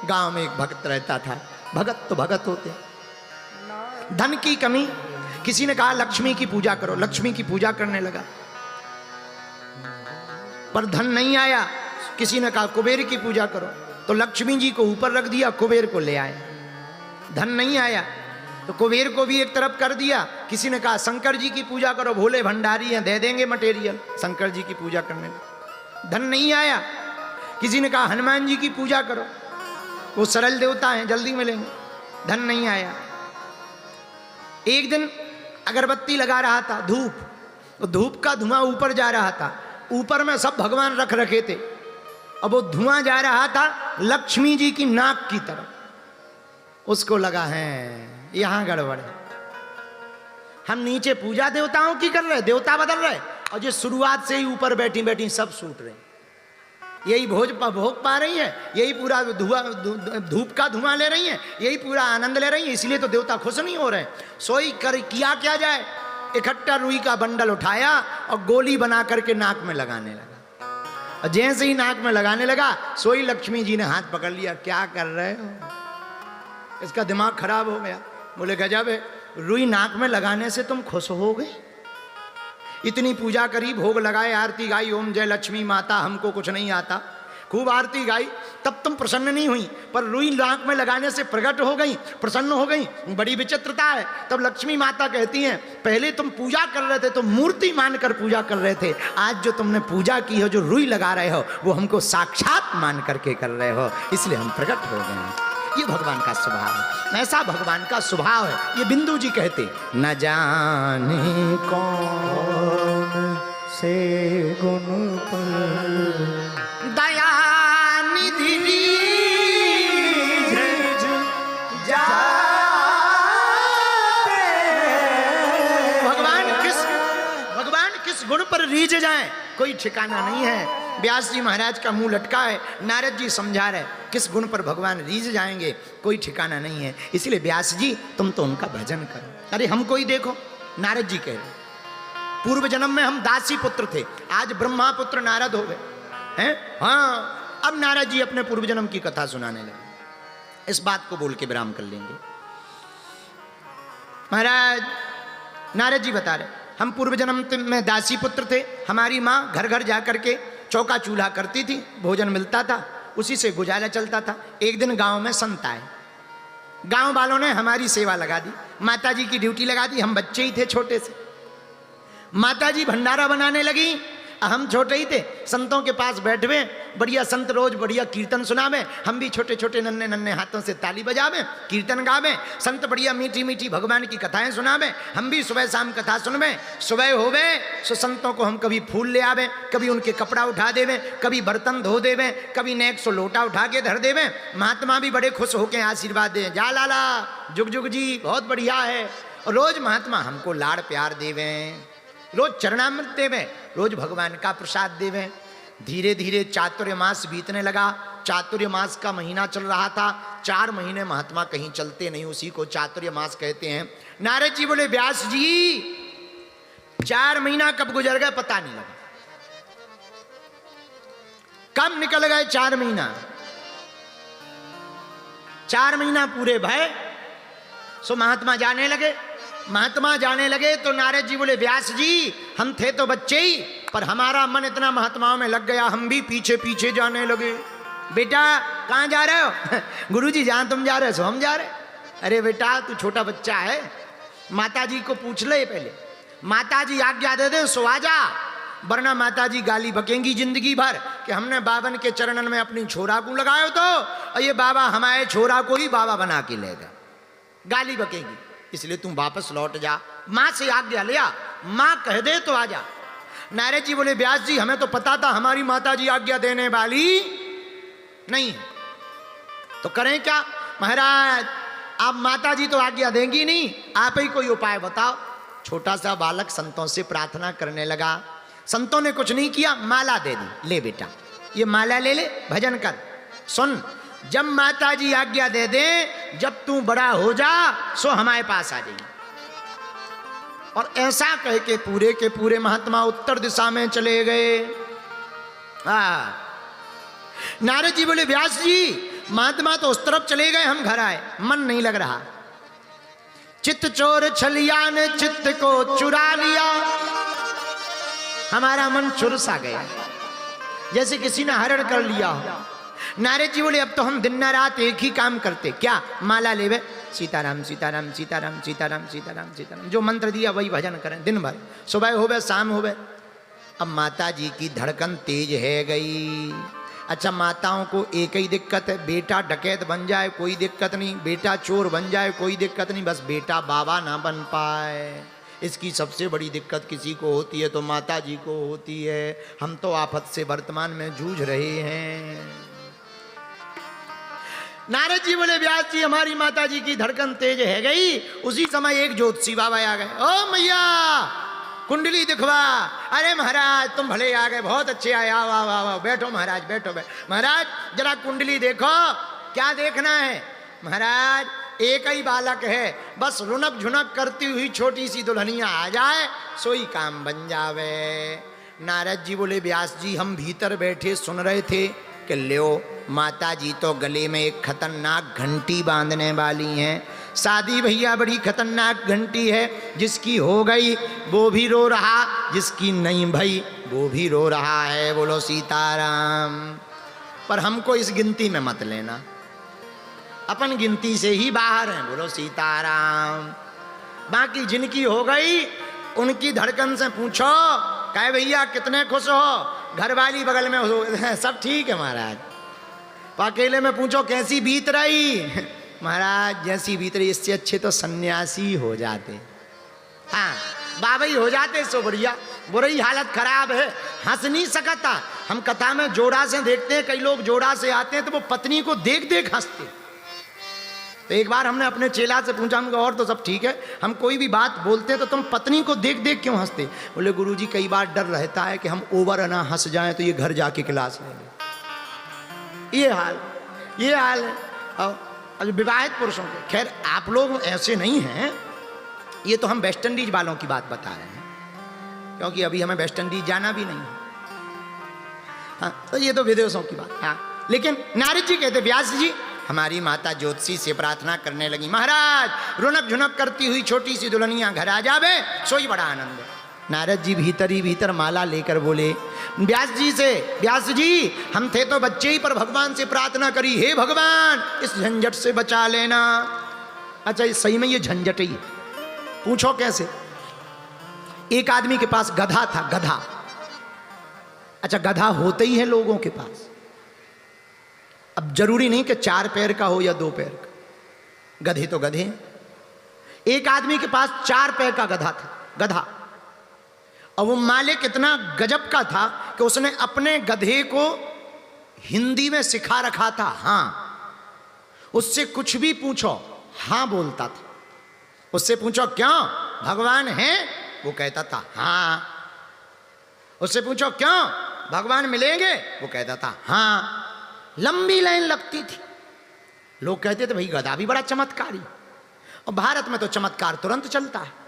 गांव में एक भक्त रहता था। भगत तो भगत होते, धन की कमी, किसी ने कहा लक्ष्मी की पूजा करो, लक्ष्मी की पूजा करने लगा, पर धन नहीं आया। किसी ने कहा कुबेर की पूजा करो, तो लक्ष्मी जी को ऊपर रख दिया, कुबेर को ले आए। धन नहीं आया तो कुबेर को भी एक तरफ कर दिया। किसी ने कहा शंकर जी की पूजा करो, भोले भंडारी हैं, दे देंगे मटेरियल, शंकर जी की पूजा करने लगे। धन नहीं आया। किसी ने कहा हनुमान जी की पूजा करो, वो सरल देवता हैं, जल्दी मिलेंगे। धन नहीं आया। एक दिन अगरबत्ती लगा रहा था, धूप, तो धूप का धुआं ऊपर जा रहा था। ऊपर में सब भगवान रख रखे थे, अब वो धुआं जा रहा था लक्ष्मी जी की नाक की तरफ। उसको लगा है यहां गड़बड़ है, हम नीचे पूजा देवताओं की कर रहे, देवता बदल रहे, और जो शुरुआत से ही ऊपर बैठी बैठी सब सूट रहे, यही भोग पा रही है, यही पूरा धूप का धुआं ले रही है, यही पूरा आनंद ले रही है, इसलिए तो देवता खुश नहीं हो रहे। सोई कर किया क्या जाए, इकट्ठा रुई का बंडल उठाया और गोली बना करके नाक में लगाने लगा। और जैसे ही नाक में लगाने लगा, सोई लक्ष्मी जी ने हाथ पकड़ लिया, क्या कर रहे हो? इसका दिमाग खराब हो गया। बोले गजब है, रुई नाक में लगाने से तुम खुश हो गए? इतनी पूजा करी, भोग लगाए, आरती गाई, ओम जय लक्ष्मी माता, हमको कुछ नहीं आता, खूब आरती गाई, तब तुम प्रसन्न नहीं हुई, पर रुई नाक में लगाने से प्रकट हो गई, प्रसन्न हो गई। बड़ी विचित्रता है। तब लक्ष्मी माता कहती हैं, पहले तुम पूजा कर रहे थे तो मूर्ति मानकर पूजा कर रहे थे, आज जो तुमने पूजा की हो, जो रुई लगा रहे हो, वो हमको साक्षात मान करके कर रहे हो, इसलिए हम प्रकट हो गए। ये भगवान का स्वभाव है, ऐसा भगवान का स्वभाव है। ये बिंदु जी कहते, न जाने कौन से गुण पर दया निधि भगवान किस गुण पर रीझ जाए कोई ठिकाना नहीं है। व्यास जी महाराज का मुंह लटका है, नारद जी समझा रहे, किस गुण पर भगवान रीझ जाएंगे कोई ठिकाना नहीं है। इसलिए व्यास जी तुम तो उनका भजन करो। अरे हमको ही देखो, नारद जी कह रहे पूर्व जन्म में हम दासी पुत्र थे, आज ब्रह्मा पुत्र नारद हो गए हैं। हाँ, अब नारद जी अपने पूर्व जन्म की कथा सुनाने लगे। इस बात को बोल के विराम कर लेंगे। महाराज नारद जी बता रहे, हम पूर्व जन्म में दासी पुत्र थे, हमारी माँ घर घर जा करके चौका चूल्हा करती थी, भोजन मिलता था, उसी से गुजारा चलता था। एक दिन गांव में संत आए, गांव वालों ने हमारी सेवा लगा दी, माता जी की ड्यूटी लगा दी। हम बच्चे ही थे छोटे से, माता जी भंडारा बनाने लगी, हम छोटे ही थे, संतों के पास बैठवे, बढ़िया संत रोज बढ़िया कीर्तन सुनावे, हम भी छोटे छोटे नन्हे नन्हे हाथों से ताली बजावे, कीर्तन गावे, संत बढ़िया मीठी मीठी भगवान की कथाएं सुनावे, हम भी सुबह शाम कथा सुनवे। सुबह होवे सो संतों को हम कभी फूल ले आवे, कभी उनके कपड़ा उठा देवे, कभी बर्तन धो देवे, कभी नेक सो लोटा उठा के धर देवे। महात्मा भी बड़े खुश होके आशीर्वाद दे, जा लाला जुग जुग जी, बहुत बढ़िया है। और रोज महात्मा हमको लाड़ प्यार देवे, रोज चरणामृत देवे, रोज भगवान का प्रसाद देवे। धीरे धीरे चातुर्य मास बीतने लगा। चातुर्य मास का महीना चल रहा था। 4 महीने महात्मा कहीं चलते नहीं, उसी को चातुर्य मास कहते हैं। नारद जी बोले, व्यास जी 4 महीना कब गुजर गए पता नहीं लगा, कब निकल गए 4 महीना। 4 महीना पूरे भय सो महात्मा जाने लगे। महात्मा जाने लगे तो नारद जी बोले, व्यास जी हम थे तो बच्चे ही, पर हमारा मन इतना महात्माओं में लग गया, हम भी पीछे पीछे जाने लगे। बेटा कहाँ जा रहे हो? गुरुजी जहाँ तुम जा रहे हो सो हम जा रहे। अरे बेटा तू छोटा बच्चा है, माता जी को पूछ ले पहले, माता जी आज्ञा दे दे सो आ जा, वरना माता जी गाली बकेंगी जिंदगी भर कि हमने बावन के चरणन में अपनी छोरा को लगायो तो, और ये बाबा हमारे छोरा को ही बाबा बना के ले गया, गाली बकेगी। इसलिए तुम वापस लौट जा, माँ से आज्ञा लिया, माँ कह दे तो आ जा। नारद जी बोले, व्यास जी हमें तो पता था हमारी माता जी आज्ञा देने वाली नहीं है, तो करें क्या? महाराज आप माता जी तो आज्ञा देंगी नहीं, आप ही कोई उपाय बताओ। छोटा सा बालक संतों से प्रार्थना करने लगा। संतों ने कुछ नहीं किया, माला दे दी, ले बेटा ये माला ले ले, भजन कर। सुन, जब माता जी आज्ञा दे दे, जब तू बड़ा हो जा सो हमारे पास आ जाइए। और ऐसा कह के पूरे महात्मा उत्तर दिशा में चले गए। नारद जी बोले, व्यास जी महात्मा तो उस तरफ चले गए, हम घर आए, मन नहीं लग रहा। चित्त चोर छलिया ने चित्त को चुरा लिया, हमारा मन चुरसा गया, जैसे किसी ने हरण कर लिया हो। नारद जी बोले अब तो हम दिन रात एक ही काम करते, क्या? माला लेवे, सीताराम सीताराम सीताराम सीताराम सीताराम सीताराम, जो मंत्र दिया वही भजन करें दिन भर, सुबह होवे शाम होवे। अब माता जी की धड़कन तेज है गई। अच्छा, माताओं को एक ही दिक्कत है, बेटा डकैत बन जाए कोई दिक्कत नहीं, बेटा चोर बन जाए कोई दिक्कत नहीं, बस बेटा बाबा ना बन पाए, इसकी सबसे बड़ी दिक्कत किसी को होती है तो माता जी को होती है। हम तो आफत से वर्तमान में जूझ रहे हैं। नारद जी बोले व्यास जी हमारी माता जी की धड़कन तेज है गई। उसी समय एक ज्योतिषी बाबा आ गए, ओ मैया कुंडली दिखवा। अरे महाराज तुम भले आ गए, बहुत अच्छे आए, आओ आओ आओ, बैठो महाराज बैठो महाराज जरा कुंडली देखो। क्या देखना है महाराज? एक ही बालक है, बस रुनक झुनक करती हुई छोटी सी दुल्हनिया आ जाए, सोई काम बन जावे। नारद जी बोले व्यास जी हम भीतर बैठे सुन रहे थे कि लो माता जी तो गले में एक खतरनाक घंटी बांधने वाली हैं। शादी भैया बड़ी खतरनाक घंटी है, जिसकी हो गई वो भी रो रहा, जिसकी नहीं भई वो भी रो रहा है। बोलो सीताराम। पर हमको इस गिनती में मत लेना, अपन गिनती से ही बाहर हैं। बोलो सीताराम। बाकी जिनकी हो गई उनकी धड़कन से पूछो, कहे भैया कितने खुश हो, घर वाली बगल में हो, सब ठीक है महाराज। अकेले में पूछो कैसी बीत रही, महाराज जैसी बीत रही, इससे अच्छे तो सन्यासी हो जाते, हाँ बाबा ही हो जाते सो बढ़िया। बुरी हालत खराब है, हंस नहीं सकता। हम कथा में जोड़ा से देखते हैं, कई लोग जोड़ा से आते हैं तो वो पत्नी को देख देख हंसते। तो एक बार हमने अपने चेला से पूछा, हमको और तो सब ठीक है, हम कोई भी बात बोलते हैं तो तुम पत्नी को देख देख क्यों हंसते? बोले गुरुजी कई बार डर रहता है कि हम ओवर ना हंस जाएं तो ये घर जाके क्लास ले लें। ये हाल है और विवाहित पुरुषों के। खैर आप लोग ऐसे नहीं हैं, ये तो हम वेस्ट इंडीज वालों की बात बता रहे हैं, क्योंकि अभी हमें वेस्ट इंडीज जाना भी नहीं है। हाँ तो ये तो विदेशों की बात। हाँ लेकिन नारद जी कहते व्यास जी हमारी माता ज्योतिषी से प्रार्थना करने लगी, महाराज रुनक झुनक करती हुई छोटी सी दुल्हनिया घर आ जावे, सोई बड़ा आनंद है। नारद जी भीतर ही भीतर माला लेकर बोले व्यास जी से, व्यास जी हम थे तो बच्चे ही पर भगवान से प्रार्थना करी, हे भगवान इस झंझट से बचा लेना। अच्छा ये सही में ये झंझट ही है, पूछो कैसे? एक आदमी के पास गधा था, गधा। अच्छा गधा होते ही है लोगों के पास, अब जरूरी नहीं कि 4 पैर का हो या 2 पैर का, गधे तो गधे हैं। एक आदमी के पास 4 पैर का गधा था, गधा। और वो मालिक इतना गजब का था कि उसने अपने गधे को हिंदी में सिखा रखा था। हाँ, उससे कुछ भी पूछो हाँ बोलता था। उससे पूछो क्यों भगवान है, वो कहता था हाँ। उससे पूछो क्यों भगवान मिलेंगे, वो कहता था हाँ। लंबी लाइन लगती थी, लोग कहते थे भाई गधा भी बड़ा चमत्कारी। और भारत में तो चमत्कार तुरंत चलता है।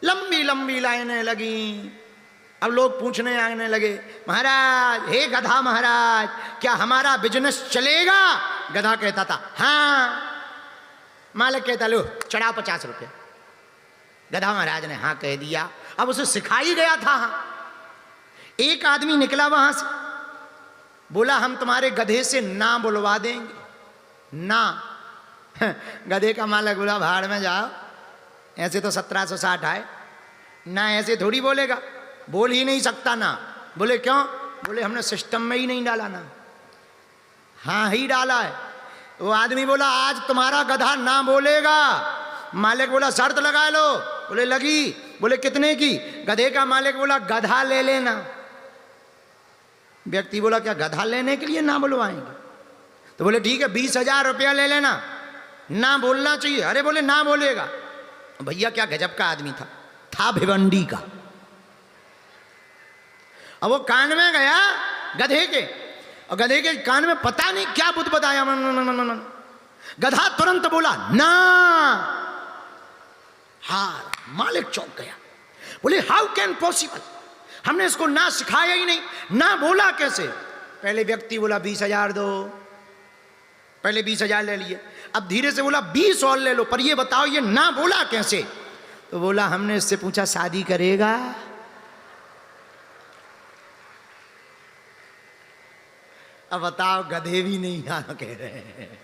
लंबी लंबी लाइनें लगी। अब लोग पूछने आने लगे, महाराज हे गधा महाराज क्या हमारा बिजनेस चलेगा? गधा कहता था हाँ। मालिक कहता लो चढ़ाओ 50 रुपये। गधा महाराज ने हाँ कह दिया। अब उसे सिखाई गया था। एक आदमी निकला वहां से, बोला हम तुम्हारे गधे से ना बुलवा देंगे ना। गधे का मालिक बोला भाड़ में जाओ, ऐसे तो 1760 आए ना, ऐसे थोड़ी बोलेगा, बोल ही नहीं सकता ना। बोले क्यों? बोले हमने सिस्टम में ही नहीं डाला ना। हाँ ही डाला है। वो आदमी बोला आज तुम्हारा गधा ना बोलेगा। मालिक बोला शर्त लगा लो। बोले लगी। बोले कितने की? गधे का मालिक बोला गधा ले लेना। व्यक्ति बोला क्या गधा लेने के लिए ना बुलवाएंगे? तो बोले ठीक है 20,000 रुपया ले लेना, ना बोलना चाहिए। अरे बोले ना बोलेगा। भैया क्या गजब का आदमी था भिवंडी का। अब वो कान में गया गधे के, और गधे के कान में पता नहीं क्या बुद्ध बताया। गधा तुरंत बोला ना। हार मालिक चौंक गया। बोले हाउ कैन पॉसिबल, हमने इसको ना सिखाया ही नहीं, ना बोला कैसे? पहले व्यक्ति बोला 20,000 दो, पहले 20,000 ले लिए, अब धीरे से बोला 20 और ले लो, पर ये बताओ ये ना बोला कैसे? तो बोला हमने इससे पूछा शादी करेगा? अब बताओ, गधे भी नहीं ना कह रहे हैं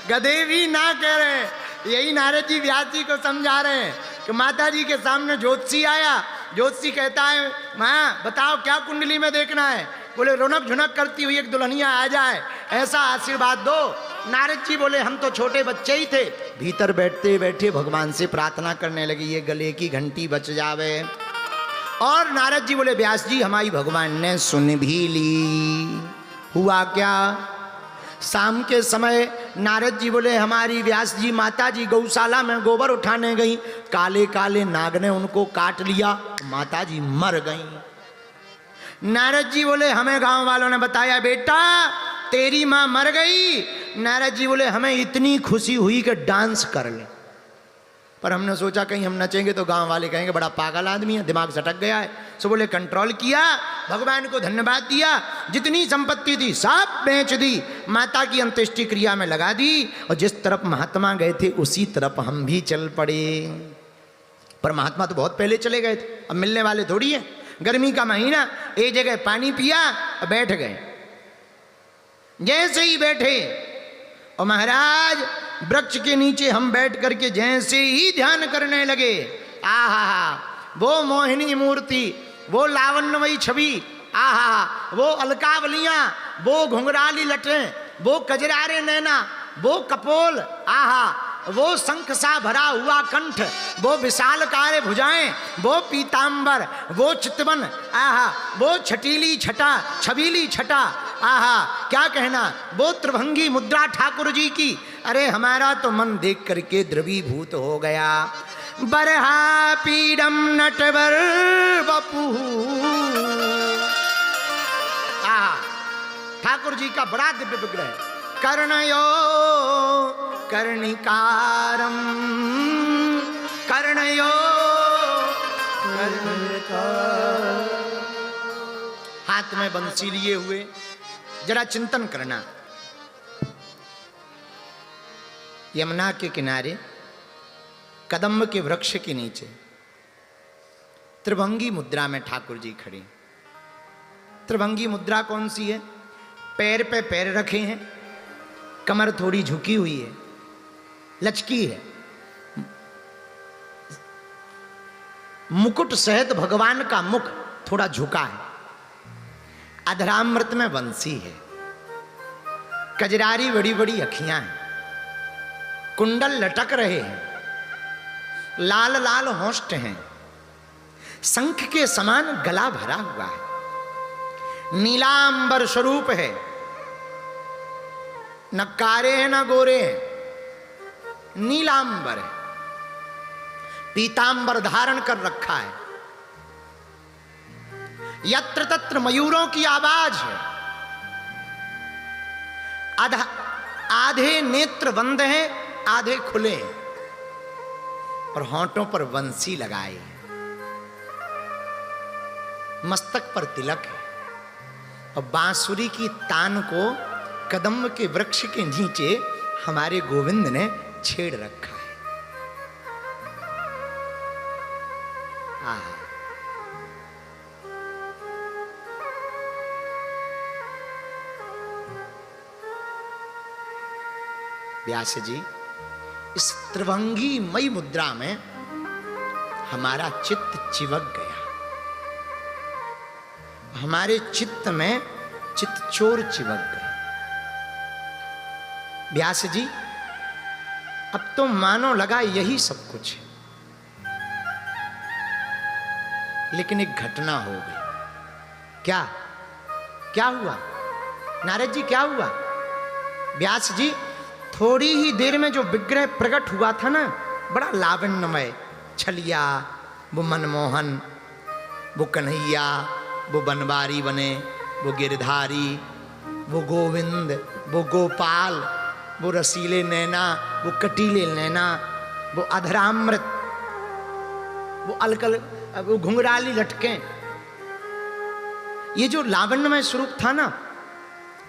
गधे भी ना कह रहे हैं। यही नारद जी व्यास जी को समझा रहे हैं कि माता जी के सामने ज्योतिषी आया, ज्योतिषी कहता है माँ बताओ क्या कुंडली में देखना है? बोले रौनक झुनक करती हुई एक दुल्हनिया आ जाए, ऐसा आशीर्वाद दो। नारद जी बोले हम तो छोटे बच्चे ही थे, भीतर बैठते बैठे भगवान से प्रार्थना करने लगे ये गले की घंटी बच जावे। और नारद जी बोले व्यास जी हमारी भगवान ने सुन भी ली। हुआ क्या? शाम के समय नारद जी बोले हमारी व्यास जी माता जी गौशाला में गोबर उठाने गई, काले काले नाग ने उनको काट लिया, माता जी मर गई। नारद जी बोले हमें गांव वालों ने बताया बेटा तेरी माँ मर गई। नारद जी बोले हमें इतनी खुशी हुई कि डांस कर ले, पर हमने सोचा कहीं हम नचेंगे तो गांव वाले कहेंगे बड़ा पागल आदमी है, दिमाग सटक गया है। सो बोले कंट्रोल किया, भगवान को धन्यवाद दिया, जितनी संपत्ति थी सब बेच दी, माता की अंत्येष्टि क्रिया में लगा दी, और जिस तरफ महात्मा गए थे उसी तरफ हम भी चल पड़े। पर महात्मा तो बहुत पहले चले गए थे, अब मिलने वाले थोड़ी है। गर्मी का महीना, एक जगह पानी पिया और बैठ गए। जैसे ही बैठे और महाराज वृक्ष के नीचे हम बैठ करके जैसे ही ध्यान करने लगे, आहा वो मोहिनी मूर्ति, वो लावण्यमयी छवि, आहा वो अलकावलियां, वो घुंघराली लटें, वो कजरारे नैना, वो कपोल, आहा वो शंख सा भरा हुआ कंठ, वो विशालकाय भुजाएं, वो पीतांबर, वो चितवन, आहा वो छटीली छटा, छबीली छटा, आहा क्या कहना, वो त्रिभंगी मुद्रा ठाकुर जी की। अरे हमारा तो मन देख करके द्रवीभूत हो गया। बरहा पीडम नटवर बपू, आहा ठाकुर जी का बड़ा दिव्य विग्रह है। कर्णयो कर्णिकारम, कर्णयो कर्णिकार, हाथ में बंसी लिए हुए। जरा चिंतन करना, यमुना के किनारे कदम्ब के वृक्ष के नीचे त्रिभंगी मुद्रा में ठाकुर जी खड़े। त्रिभंगी मुद्रा कौन सी है? पैर पे पैर रखे हैं, कमर थोड़ी झुकी हुई है, लचकी है, मुकुट सहित भगवान का मुख थोड़ा झुका है, अधरामृत में बंसी है, कजरारी बड़ी बड़ी अखियां हैं, कुंडल लटक रहे हैं, लाल लाल होंठ हैं, शंख के समान गला भरा हुआ है, नीलांबर स्वरूप है, न कारे हैं न गोरे हैं, नीलांबर है, पीतांबर धारण कर रखा है, यत्र तत्र मयूरों की आवाज है, आधे नेत्र बंद हैं, आधे खुले हैं, और होंठों पर बंसी लगाए, मस्तक पर तिलक है, और बांसुरी की तान को कदम्ब के वृक्ष के नीचे हमारे गोविंद ने छेड़ रखा है। व्यास जी इस त्रिभंगी मई मुद्रा में हमारा चित्त चिवक गया, हमारे चित्त में चित्त चोर चिवक गए। व्यास जी अब तो मानो लगा यही सब कुछ है, लेकिन एक घटना हो गई। क्या क्या हुआ नारद जी, क्या हुआ? व्यास जी थोड़ी ही देर में जो विग्रह प्रकट हुआ था ना, बड़ा लावण्यमय, छलिया, वो मनमोहन, वो कन्हैया, वो बनवारी बने, वो गिरधारी, वो गोविंद, वो गोपाल, वो रसीले नैना, वो कटीले नैना, वो अधरामृत, वो अलकल, वो घुंघराली लटकें, ये जो लावण्यमय स्वरूप था ना,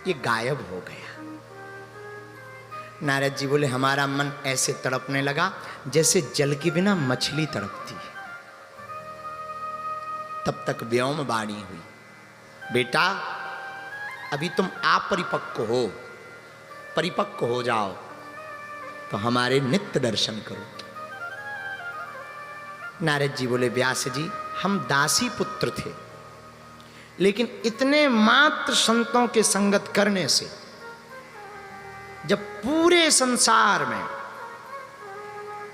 ये गायब हो गया। नारद जी बोले हमारा मन ऐसे तड़पने लगा जैसे जल के बिना मछली तड़पती है। तब तक व्योम वाणी हुई, बेटा अभी तुम अपरिपक्व हो, परिपक्व हो जाओ तो हमारे नित्य दर्शन करो। नारद जी बोले व्यास जी हम दासी पुत्र थे, लेकिन इतने मात्र संतों के संगत करने से जब पूरे संसार में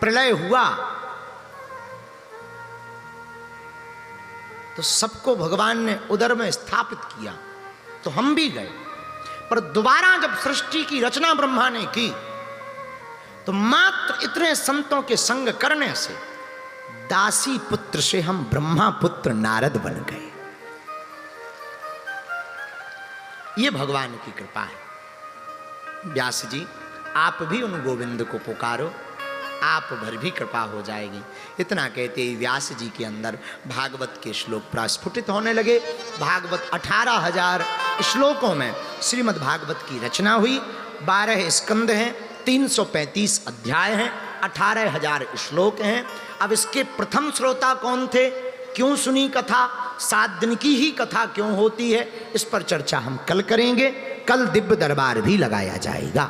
प्रलय हुआ तो सबको भगवान ने उदर में स्थापित किया, तो हम भी गए। पर दोबारा जब सृष्टि की रचना ब्रह्मा ने की तो मात्र इतने संतों के संग करने से दासी पुत्र से हम ब्रह्मा पुत्र नारद बन गए। ये भगवान की कृपा है। व्यास जी आप भी उन गोविंद को पुकारो, आप भर भी कृपा हो जाएगी। इतना कहते ही व्यास जी के अंदर भागवत के श्लोक प्रस्फुटित होने लगे। भागवत 18,000 श्लोकों में श्रीमद् भागवत की रचना हुई। 12 स्कंद हैं, 335 अध्याय हैं, 18,000 श्लोक हैं। अब इसके प्रथम श्रोता कौन थे, क्यों सुनी कथा, 7 दिन की ही कथा क्यों होती है, इस पर चर्चा हम कल करेंगे। कल दिव्य दरबार भी लगाया जाएगा।